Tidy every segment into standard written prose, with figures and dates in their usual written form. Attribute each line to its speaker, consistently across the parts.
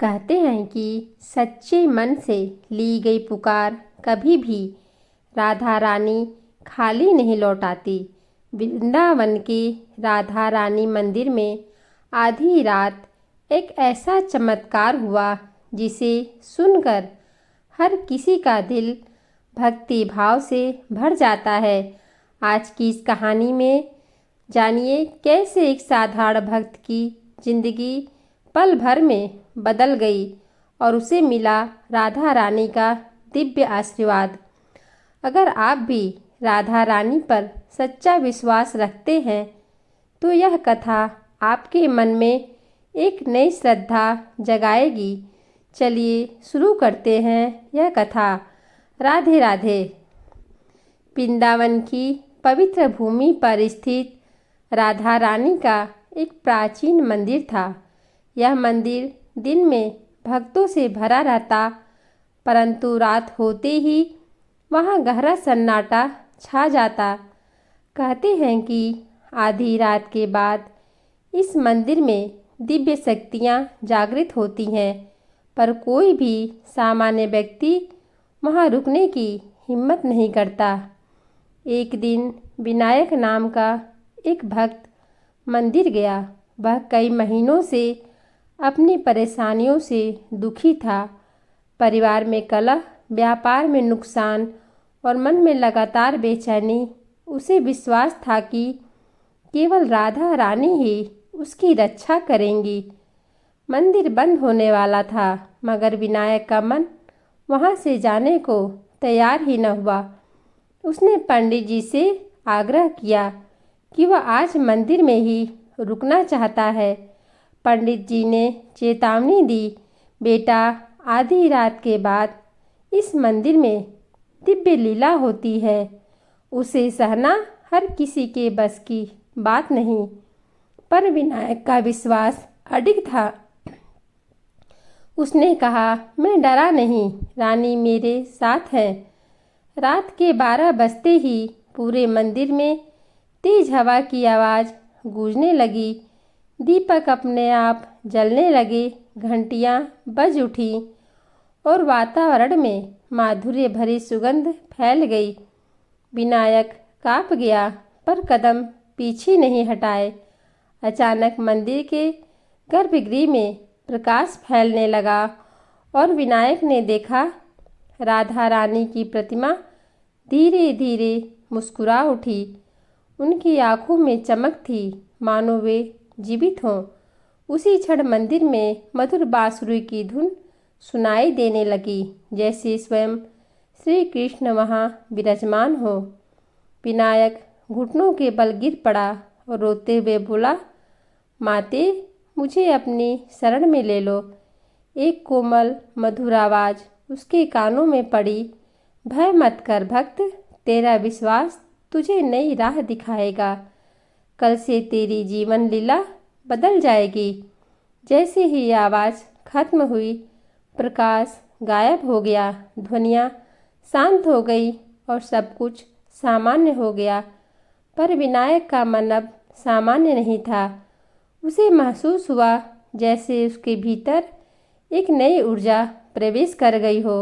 Speaker 1: कहते हैं कि सच्चे मन से ली गई पुकार कभी भी राधा रानी खाली नहीं लौट आती। वृंदावन के राधा रानी मंदिर में आधी रात एक ऐसा चमत्कार हुआ जिसे सुनकर हर किसी का दिल भक्ति भाव से भर जाता है। आज की इस कहानी में जानिए कैसे एक साधारण भक्त की जिंदगी पल भर में बदल गई और उसे मिला राधा रानी का दिव्य आशीर्वाद। अगर आप भी राधा रानी पर सच्चा विश्वास रखते हैं तो यह कथा आपके मन में एक नई श्रद्धा जगाएगी। चलिए शुरू करते हैं यह कथा। राधे राधे। वृंदावन की पवित्र भूमि पर स्थित राधा रानी का एक प्राचीन मंदिर था। यह मंदिर दिन में भक्तों से भरा रहता, परंतु रात होते ही वहाँ गहरा सन्नाटा छा जाता। कहते हैं कि आधी रात के बाद इस मंदिर में दिव्य शक्तियाँ जागृत होती हैं, पर कोई भी सामान्य व्यक्ति वहाँ रुकने की हिम्मत नहीं करता। एक दिन विनायक नाम का एक भक्त मंदिर गया। वह कई महीनों से अपनी परेशानियों से दुखी था। परिवार में कलह, व्यापार में नुकसान और मन में लगातार बेचैनी। उसे विश्वास था कि केवल राधा रानी ही उसकी रक्षा करेंगी। मंदिर बंद होने वाला था, मगर विनायक का मन वहाँ से जाने को तैयार ही न हुआ। उसने पंडित जी से आग्रह किया कि वह आज मंदिर में ही रुकना चाहता है। पंडित जी ने चेतावनी दी, बेटा, आधी रात के बाद इस मंदिर में दिव्य लीला होती है, उसे सहना हर किसी के बस की बात नहीं। पर विनायक का विश्वास अडिग था। उसने कहा, मैं डरा नहीं, रानी मेरे साथ है। रात के 12 बजते ही पूरे मंदिर में तेज हवा की आवाज़ गूंजने लगी। दीपक अपने आप जलने लगे, घंटियाँ बज उठी और वातावरण में माधुर्य भरी सुगंध फैल गई। विनायक काँप गया, पर कदम पीछे नहीं हटाए। अचानक मंदिर के गर्भगृह में प्रकाश फैलने लगा और विनायक ने देखा राधा रानी की प्रतिमा धीरे धीरे मुस्कुरा उठी। उनकी आंखों में चमक थी, मानो वे जीवित हों। उसी क्षण मंदिर में मधुर बांसुरी की धुन सुनाई देने लगी, जैसे स्वयं श्री कृष्ण वहाँ विराजमान हो। विनायक घुटनों के बल गिर पड़ा और रोते हुए बोला, माते, मुझे अपनी शरण में ले लो। एक कोमल मधुर आवाज़ उसके कानों में पड़ी, भय मत कर भक्त, तेरा विश्वास तुझे नई राह दिखाएगा। कल से तेरी जीवन लीला बदल जाएगी। जैसे ही ये आवाज़ खत्म हुई, प्रकाश गायब हो गया, ध्वनियाँ शांत हो गई और सब कुछ सामान्य हो गया। पर विनायक का मन अब सामान्य नहीं था। उसे महसूस हुआ जैसे उसके भीतर एक नई ऊर्जा प्रवेश कर गई हो।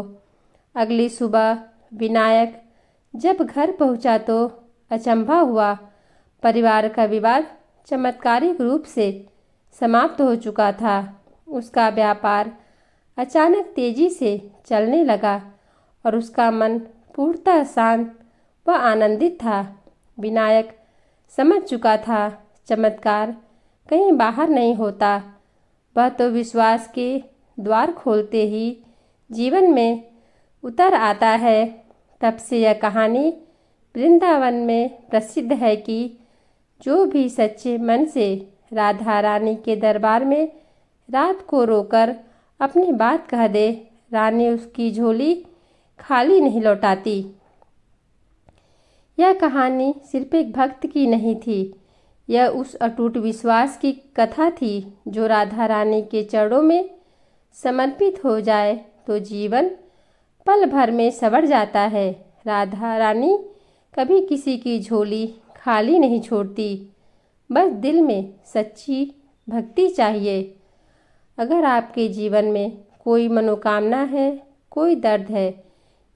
Speaker 1: अगली सुबह विनायक जब घर पहुंचा तो अचंभा हुआ। परिवार का विवाद चमत्कारिक रूप से समाप्त हो चुका था। उसका व्यापार अचानक तेजी से चलने लगा और उसका मन पूर्णतः शांत व आनंदित था। विनायक समझ चुका था, चमत्कार कहीं बाहर नहीं होता, वह तो विश्वास के द्वार खोलते ही जीवन में उतर आता है। तब से यह कहानी वृंदावन में प्रसिद्ध है कि जो भी सच्चे मन से राधा रानी के दरबार में रात को रोकर अपनी बात कह दे, रानी उसकी झोली खाली नहीं लौटाती। यह कहानी सिर्फ एक भक्त की नहीं थी, यह उस अटूट विश्वास की कथा थी जो राधा रानी के चरणों में समर्पित हो जाए तो जीवन पल भर में संवर जाता है। राधा रानी कभी किसी की झोली खाली नहीं छोड़ती, बस दिल में सच्ची भक्ति चाहिए। अगर आपके जीवन में कोई मनोकामना है, कोई दर्द है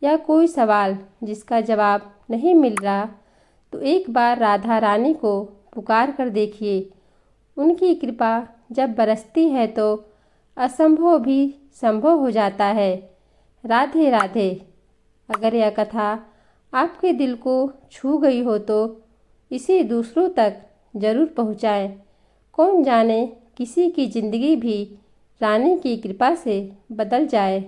Speaker 1: या कोई सवाल जिसका जवाब नहीं मिल रहा, तो एक बार राधा रानी को पुकार कर देखिए। उनकी कृपा जब बरसती है तो असंभव भी संभव हो जाता है। राधे राधे। अगर यह कथा आपके दिल को छू गई हो तो इसे दूसरों तक जरूर पहुँचाएं। कौन जाने किसी की ज़िंदगी भी रानी की कृपा से बदल जाए।